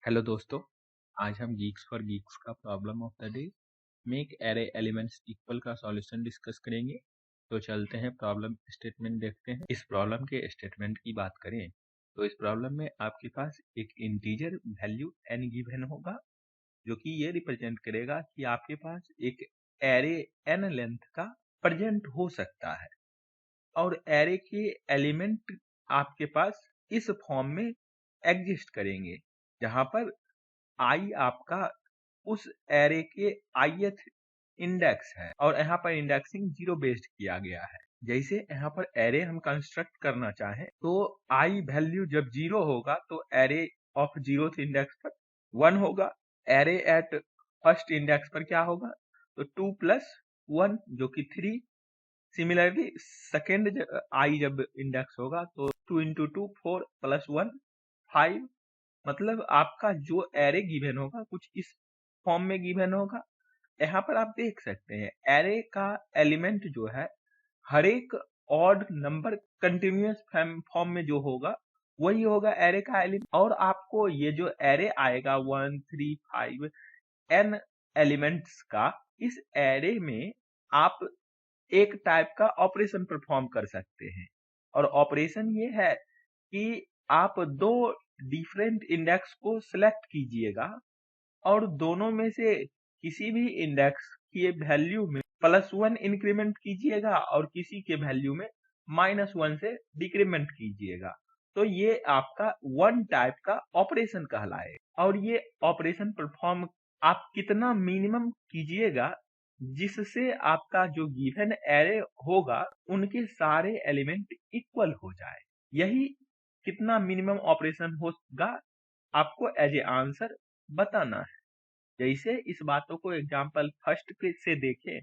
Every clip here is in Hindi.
हेलो दोस्तों, आज हम गीक्स फॉर गीक्स का problem of the day make array elements equal का सॉल्यूशन डिस्कस करेंगे। तो चलते हैं प्रॉब्लम स्टेटमेंट देखते हैं। इस प्रॉब्लम के स्टेटमेंट की बात करें तो इस प्रॉब्लम में आपके पास एक इंटीजर वैल्यू n गिवन होगा, जो कि ये रिप्रेजेंट करेगा कि आपके पास एक एरे n लेंथ का प्रेजेंट हो सकता है और एरे के एलिमेंट आपके पास इस फॉर्म में एग्जिस्ट करेंगे, जहां पर आई आपका उस एरे के ith इंडेक्स है और यहाँ पर इंडेक्सिंग जीरो बेस्ड किया गया है। जैसे यहाँ पर एरे हम कंस्ट्रक्ट करना चाहें तो आई वैल्यू जब जीरो होगा तो एरे ऑफ जीरोथ इंडेक्स पर 1 होगा, एरे एट फर्स्ट इंडेक्स पर क्या होगा तो 2 प्लस 1 जो कि 3। सिमिलरली सेकेंड आई जब इंडेक्स होगा तो 2 इंटू 2 4 प्लस 1 5। मतलब आपका जो एरे गिवन होगा कुछ इस फॉर्म में गिवन होगा। यहाँ पर आप देख सकते हैं एरे का एलिमेंट जो है हर एक ऑड नंबर कंटिन्यूअस फॉर्म में जो होगा वही होगा एरे का एलिमेंट। और आपको ये जो एरे आएगा 1 3 5 n एलिमेंट्स का, इस एरे में आप एक टाइप का ऑपरेशन परफॉर्म कर सकते हैं। और ऑपरेशन ये है कि आप दो डिफरेंट इंडेक्स को सिलेक्ट कीजिएगा और दोनों में से किसी भी इंडेक्स की वैल्यू में +1 इंक्रीमेंट कीजिएगा और किसी के वैल्यू में -1 से डिक्रीमेंट कीजिएगा। तो ये आपका वन टाइप का ऑपरेशन कहलाएगा। और ये ऑपरेशन परफॉर्म आप कितना मिनिमम कीजिएगा जिससे आपका जो गिवन एरे होगा उनके सारे एलिमेंट इक्वल हो जाए। यही कितना मिनिमम ऑपरेशन होगा आपको एज ए आंसर बताना है। जैसे इस बातों को एग्जांपल फर्स्ट पेज से देखें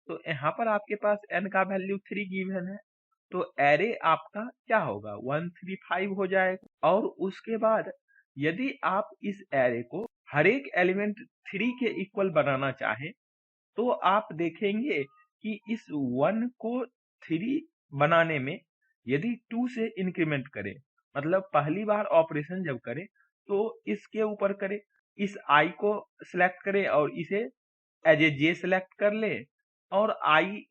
तो यहाँ पर आपके पास n का वैल्यू 3 गिवन है, तो एरे आपका क्या होगा 1 3 5 हो जाएगा। और उसके बाद यदि आप इस एरे को हर एक एलिमेंट 3 के इक्वल बनाना चाहें तो आप देखेंगे कि इस 1 को 3 बनाने में यदि 2 से इंक्रीमेंट करें, मतलब पहली बार ऑपरेशन जब करें तो इसके ऊपर करें, इस i को सिलेक्ट करें और इसे एज ए जे सिलेक्ट कर ले और i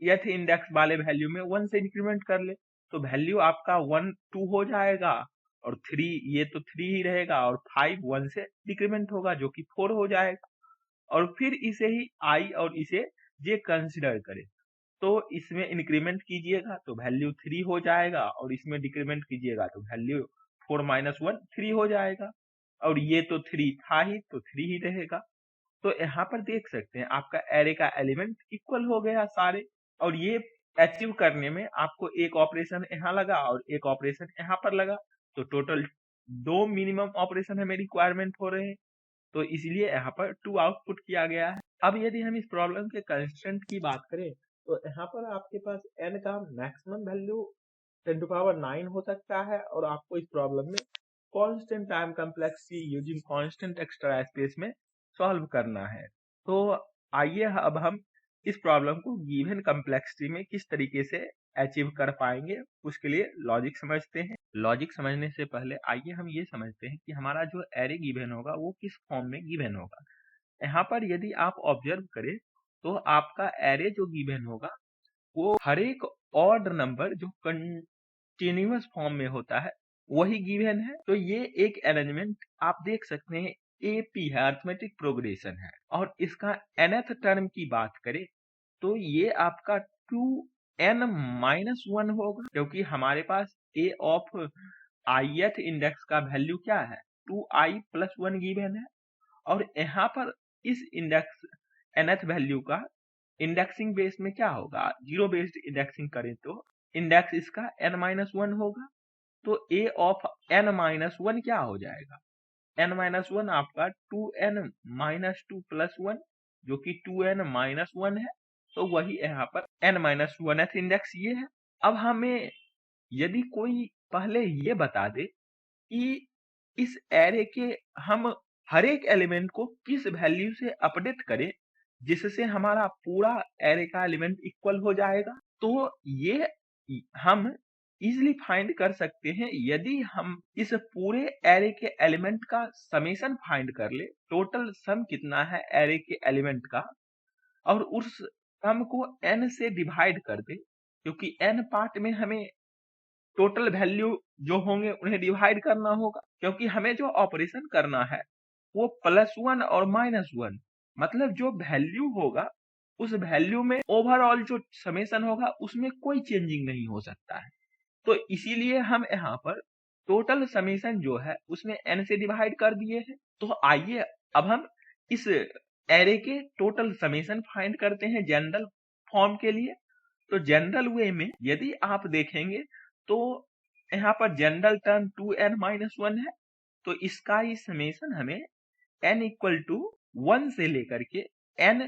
th इंडेक्स वाले वैल्यू में 1 से इंक्रीमेंट कर ले, तो वैल्यू आपका 1 2 हो जाएगा और 3 ये तो 3 ही रहेगा और 5 1 से डिक्रीमेंट होगा जो कि 4 हो जाएगा। और फिर इसे ही i और इसे j कंसिडर करें तो इसमें इंक्रीमेंट कीजिएगा तो वैल्यू 3 हो जाएगा और इसमें डिक्रीमेंट कीजिएगा तो वैल्यू 4 - 1 3 हो जाएगा। और ये तो 3 था ही तो 3 ही रहेगा। तो यहाँ पर देख सकते हैं आपका एरे का एलिमेंट इक्वल हो गया सारे। और ये अचीव करने में आपको एक ऑपरेशन यहाँ लगा और एक ऑपरेशन यहाँ पर लगा, तो टोटल 2 मिनिमम ऑपरेशन हमें रिक्वायरमेंट हो रहे हैं, तो इसलिए यहाँ पर 2 आउटपुट किया गया है। अब यदि हम इस प्रॉब्लम के कंस्ट्रेंट की बात करें तो यहाँ पर आपके पास n का मैक्सिमम वैल्यू 10⁹ हो सकता है और आपको इस प्रॉब्लम में constant time complexity using constant extra space में सॉल्व करना है। तो आइए अब हम इस प्रॉब्लम को गिवन कॉम्प्लेक्सिटी में किस तरीके से अचीव कर पाएंगे, उसके लिए लॉजिक समझते हैं। लॉजिक समझने से पहले आइए हम ये समझते हैं कि हमारा जो एरे गिवन होगा वो किस फॉर्म में गिवन होगा। यहाँ पर यदि आप ऑब्जर्व करें तो आपका एरे जो गिवन होगा वो हर एक ऑड नंबर जो कंटिन्यूअस फॉर्म में होता है वही गिवन है। तो ये एक अरेंजमेंट आप देख सकते हैं एपी है, अरिथमेटिक प्रोग्रेशन है। और इसका nth टर्म की बात करें तो ये आपका 2n-1 होगा, क्योंकि हमारे पास a ऑफ ith इंडेक्स का वैल्यू क्या है 2i + 1 गिवन है। और यहाँ पर इस इंडेक्स nth वैल्यू का इंडेक्सिंग बेस में क्या होगा, जीरो बेस्ड इंडेक्सिंग करें तो इंडेक्स इसका n-1 होगा। तो a ऑफ n-1 क्या हो जाएगा, n-1 आपका 2n-2 + 1 जो कि 2n-1 है, तो वही यहाँ पर n-1th इंडेक्स ये है। अब हमें यदि कोई पहले ये बता दे कि इस एरे के हम हर एक एलिमेंट को किस वैल्यू से अपडेट करें जिससे हमारा पूरा एरे का एलिमेंट इक्वल हो जाएगा, तो ये हम इजिली फाइंड कर सकते हैं यदि हम इस पूरे एरे के एलिमेंट का समेशन फाइंड कर ले, टोटल सम कितना है एरे के एलिमेंट का, और उस सम को n से डिवाइड कर दे, क्योंकि n पार्ट में हमें टोटल वैल्यू जो होंगे उन्हें डिवाइड करना होगा, क्योंकि हमें जो ऑपरेशन करना है वो +1 और -1, मतलब जो वैल्यू होगा उस वैल्यू में ओवरऑल जो समेशन होगा उसमें कोई चेंजिंग नहीं हो सकता है। तो इसीलिए हम यहाँ पर टोटल समेशन जो है उसमें n से डिवाइड कर दिए हैं। तो आइए अब हम इस एरे के टोटल समेशन फाइंड करते हैं जनरल फॉर्म के लिए। तो जनरल वे में यदि आप देखेंगे तो यहाँ पर जनरल टर्म 2n-1 है, तो इसका ही समेशन हमें n इक्वल टू 1 से लेकर के n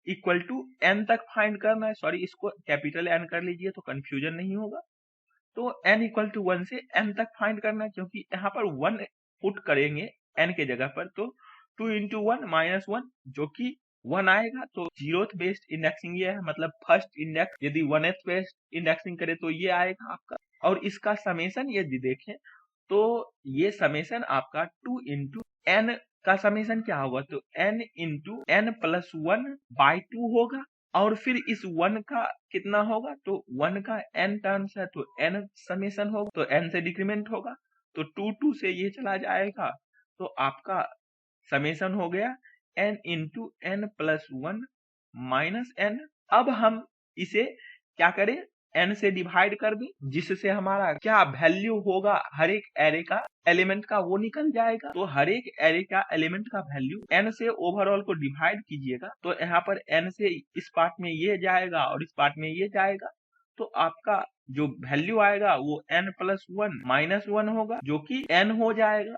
इक्वल टू n तक फाइंड करना है। सॉरी, इसको कैपिटल N कर लीजिए तो कंफ्यूजन नहीं होगा। तो n इक्वल टू 1 से n तक फाइंड करना है, क्योंकि यहाँ पर 1 पुट करेंगे n के जगह पर, तो 2 इंटू 1 -1 जो कि 1 आएगा। तो 0th बेस्ड इंडेक्सिंग ये है, मतलब फर्स्ट इंडेक्स यदि 1th बेस्ड इंडेक्सिंग करे तो ये आएगा आपका। और इसका समेशन यदि देखें तो ये समेशन आपका 2 इंटू n का समेशन क्या होगा, तो n इंटू n प्लस 1/2 होगा। और फिर इस 1 का कितना होगा, तो 1 का n टर्म्स है तो n समेशन होगा, तो n से डिक्रीमेंट होगा, तो 2 से ये चला जाएगा, तो आपका समेशन हो गया n into n plus 1 minus n। अब हम इसे क्या करें, n से डिवाइड कर दें, जिससे हमारा क्या वैल्यू होगा हर एक एरे का एलिमेंट का वो निकल जाएगा। तो हर एक एरे का एलिमेंट का वैल्यू n से ओवरऑल को डिवाइड कीजिएगा, तो यहाँ पर n से इस पार्ट में ये जाएगा और इस पार्ट में ये जाएगा, तो आपका जो वैल्यू आएगा वो n प्लस 1 माइनस 1 होगा, जो कि n हो जाएगा।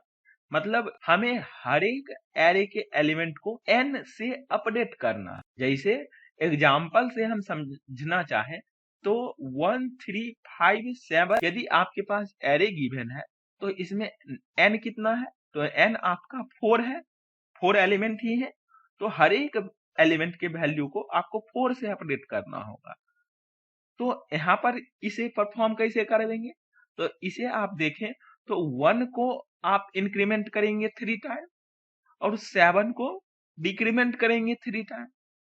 मतलब हमें हर एक एरे के एलिमेंट को n से अपडेट करना है। जैसे एग्जाम्पल से हम समझना चाहें तो 1 3 5 7 यदि आपके पास एरे गिवन है तो इसमें n कितना है, तो n आपका 4 है, 4 एलिमेंट ही है, तो हर एक एलिमेंट के वैल्यू को आपको 4 से अपडेट करना होगा। तो यहाँ पर इसे परफॉर्म कैसे करेंगे, तो इसे आप देखें तो 1 को आप इंक्रीमेंट करेंगे 3 टाइम और 7 को डिक्रीमेंट करेंगे 3 टाइम।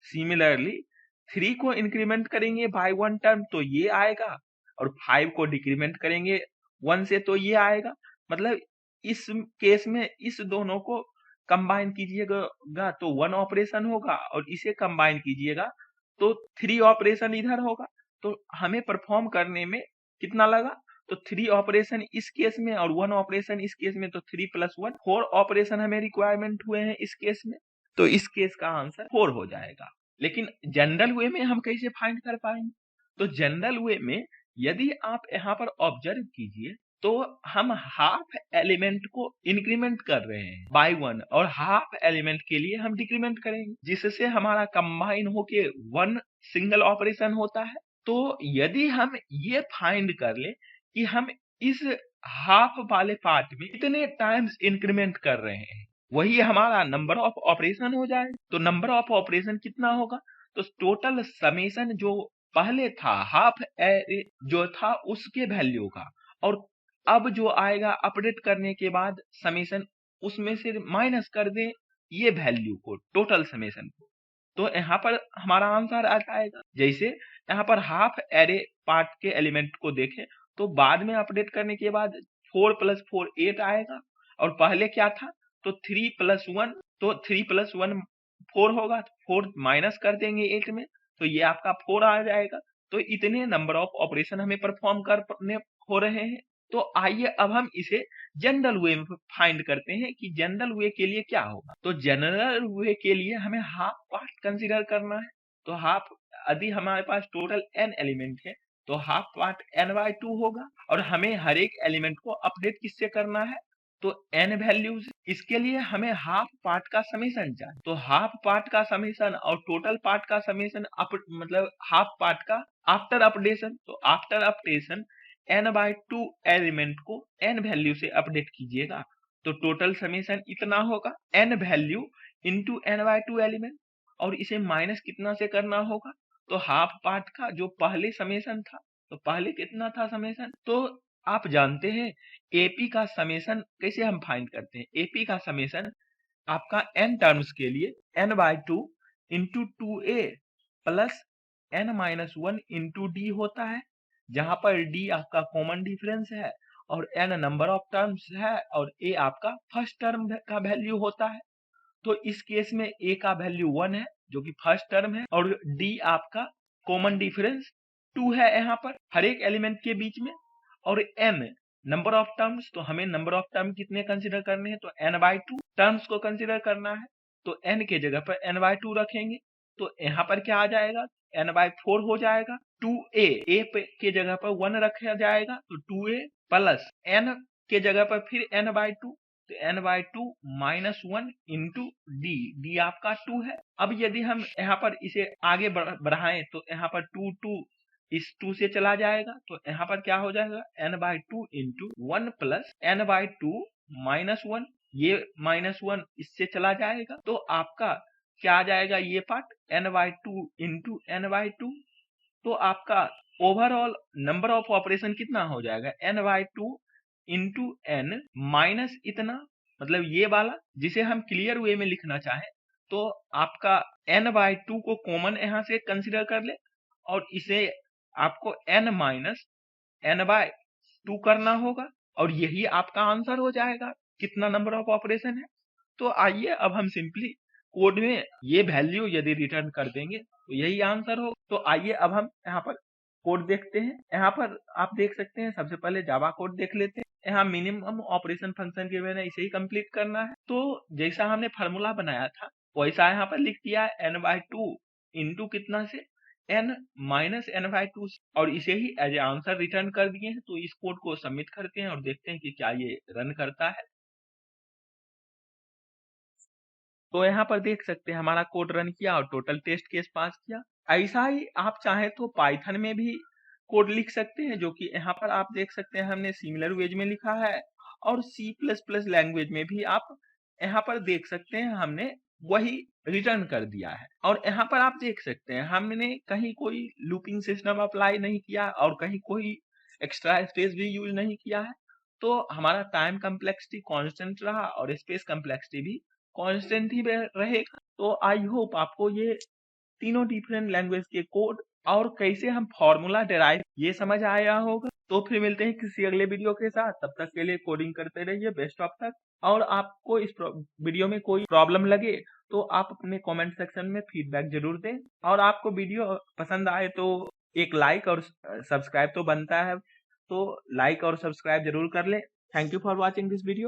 सिमिलरली 3 को इंक्रीमेंट करेंगे बाय 1 टर्म तो ये आएगा, और 5 को डिक्रीमेंट करेंगे 1 से तो ये आएगा। मतलब इस केस में इस दोनों को कंबाइन कीजिएगा तो 1 ऑपरेशन होगा, और इसे कंबाइन कीजिएगा तो 3 ऑपरेशन इधर होगा। तो हमें परफॉर्म करने में कितना लगा, तो 3 ऑपरेशन इस केस में और 1 ऑपरेशन इस केस में, तो 3 + 1 4 ऑपरेशन हमें रिक्वायरमेंट हुए हैं इस केस में, तो इस केस का आंसर 4 हो जाएगा। लेकिन जनरल वे में हम कैसे फाइंड कर पाएंगे, तो जनरल वे में यदि आप यहाँ पर ऑब्जर्व कीजिए तो हम हाफ एलिमेंट को इंक्रीमेंट कर रहे हैं बाय 1 और हाफ एलिमेंट के लिए हम डिक्रीमेंट करेंगे, जिससे हमारा कंबाइन होके 1 सिंगल ऑपरेशन होता है। तो यदि हम ये फाइंड कर ले कि हम इस हाफ वाले पार्ट में कितने टाइम्स इंक्रीमेंट कर रहे हैं, वही हमारा नंबर ऑफ ऑपरेशन हो जाए। तो नंबर ऑफ ऑपरेशन कितना होगा, तो टोटल समेशन जो पहले था हाफ एरे जो था उसके वैल्यू का, और अब जो आएगा अपडेट करने के बाद समेशन उसमें से माइनस कर दे ये वैल्यू को, टोटल समेशन को, तो यहाँ पर हमारा आंसर आ जाएगा। जैसे यहाँ पर हाफ एरे पार्ट के एलिमेंट को देखें तो बाद में अपडेट करने के बाद 4 + 4 8 आएगा, और पहले क्या था, तो 3 + 1, तो 3 + 1 4 होगा, 4 माइनस कर देंगे 8 में, तो ये आपका 4 आ जाएगा। तो इतने नंबर ऑफ ऑपरेशन हमें परफॉर्म करने हो रहे हैं। तो आइए अब हम इसे जनरल वे में फाइंड करते हैं कि जनरल वे के लिए क्या होगा। तो जनरल वे के लिए हमें हाफ पार्ट कंसीडर करना है। तो हाफ यदि हमारे पास टोटल n एलिमेंट है तो हाफ पार्ट n/2 होगा, और हमें हर एक एलिमेंट को अपडेट किससे करना है, तो n वैल्यूज। इसके लिए हमें हाफ पार्ट का समेशन चाहिए, तो हाफ पार्ट का समेशन और टोटल पार्ट का समेशन मतलब हाफ पार्ट का आफ्टर अपडेशन, तो आफ्टर अपडेशन n/2 एलिमेंट को n वैल्यू से अपडेट कीजिएगा, तो टोटल समेशन इतना होगा n value into n/2 element, और इसे माइनस कितना से करना होगा, तो हाफ पार्ट का जो पहले समेशन था तो पहले कितना था समेशन, तो आप जानते हैं एपी का समेशन कैसे हम फाइंड करते हैं। एपी का समेशन आपका n टर्म्स के लिए n/2 into 2a plus n-1 into D होता है, जहां पर d आपका कॉमन डिफरेंस है और n नंबर ऑफ टर्म्स है और a आपका फर्स्ट टर्म का वैल्यू होता है। तो इस केस में a का वैल्यू 1 है जो कि फर्स्ट टर्म है और d आपका कॉमन डिफरेंस 2 है यहाँ पर हर एक एलिमेंट के बीच में, और n नंबर ऑफ टर्म्स, तो हमें नंबर ऑफ टर्म कितने कंसीडर करने हैं, तो n/2 टर्म्स को कंसीडर करना है। तो n के जगह पर n/2 रखेंगे तो यहाँ पर क्या आ जाएगा, n/4 हो जाएगा। 2a के जगह पर 1 रखा जाएगा तो 2a प्लस n के जगह पर फिर n/2, तो n/2 माइनस 1 इंटू डी आपका 2 है। अब यदि हम यहाँ पर इसे आगे बढ़ाएं तो यहाँ पर 2 इस 2 से चला जाएगा, तो यहाँ पर क्या हो जाएगा, n/2 into 1 plus n/2 minus 1, ये -1 इससे चला जाएगा, तो आपका क्या आ जाएगा, ये पार्ट n/2 इंटू n/2। तो आपका ओवरऑल नंबर ऑफ ऑपरेशन कितना हो जाएगा, n/2 इंटू n माइनस इतना, मतलब ये वाला जिसे हम क्लियर वे में लिखना चाहें तो आपका n/2 को कॉमन यहाँ से कंसिडर कर ले और इसे आपको n माइनस n/2 करना होगा और यही आपका आंसर हो जाएगा कितना नंबर ऑफ ऑपरेशन है। तो आइए अब हम सिंपली कोड में ये वैल्यू यदि रिटर्न कर देंगे तो यही आंसर हो। तो आइए अब हम यहाँ पर कोड देखते हैं। यहाँ पर आप देख सकते हैं, सबसे पहले जावा कोड देख लेते हैं। यहाँ मिनिमम ऑपरेशन फंक्शन के मैंने इसे ही कंप्लीट करना है। तो जैसा हमने फार्मूला बनाया था वैसा यहाँ पर लिख दिया है n/2 इंटू कितना से n माइनस n/2 और इसे ही एज ए आंसर रिटर्न कर दिए हैं। तो इस कोड को सबमिट करते हैं और देखते हैं कि क्या ये रन करता है। तो यहाँ पर देख सकते हैं हमारा कोड रन किया और टोटल टेस्ट केस पास किया। ऐसा ही आप चाहे तो पाइथन में भी कोड लिख सकते हैं, जो कि यहाँ पर आप देख सकते हैं हमने सिमिलर वेज में लिखा है, और C++ लैंग्वेज में भी आप यहाँ पर देख सकते हैं हमने वही रिटर्न कर दिया है। और यहाँ पर आप देख सकते हैं हमने कहीं कोई लूपिंग सिस्टम अप्लाई नहीं किया और कहीं कोई एक्स्ट्रा स्पेस भी यूज नहीं किया है। तो हमारा टाइम कम्प्लेक्सिटी कांस्टेंट रहा और स्पेस कम्प्लेक्सिटी भी कांस्टेंट ही रहेगा। तो आई होप आपको ये तीनों डिफरेंट लैंग्वेज के कोड और कैसे हम फॉर्मूला डिराइव ये समझ आया होगा। तो फिर मिलते हैं किसी अगले वीडियो के साथ, तब तक के लिए कोडिंग करते रहिए। बेस्ट ऑफ तक। और आपको इस वीडियो में कोई प्रॉब्लम लगे तो आप अपने कमेंट सेक्शन में फीडबैक जरूर दें, और आपको वीडियो पसंद आए तो एक लाइक और सब्सक्राइब तो बनता है, तो लाइक और सब्सक्राइब जरूर कर लें। Thank you for watching this video.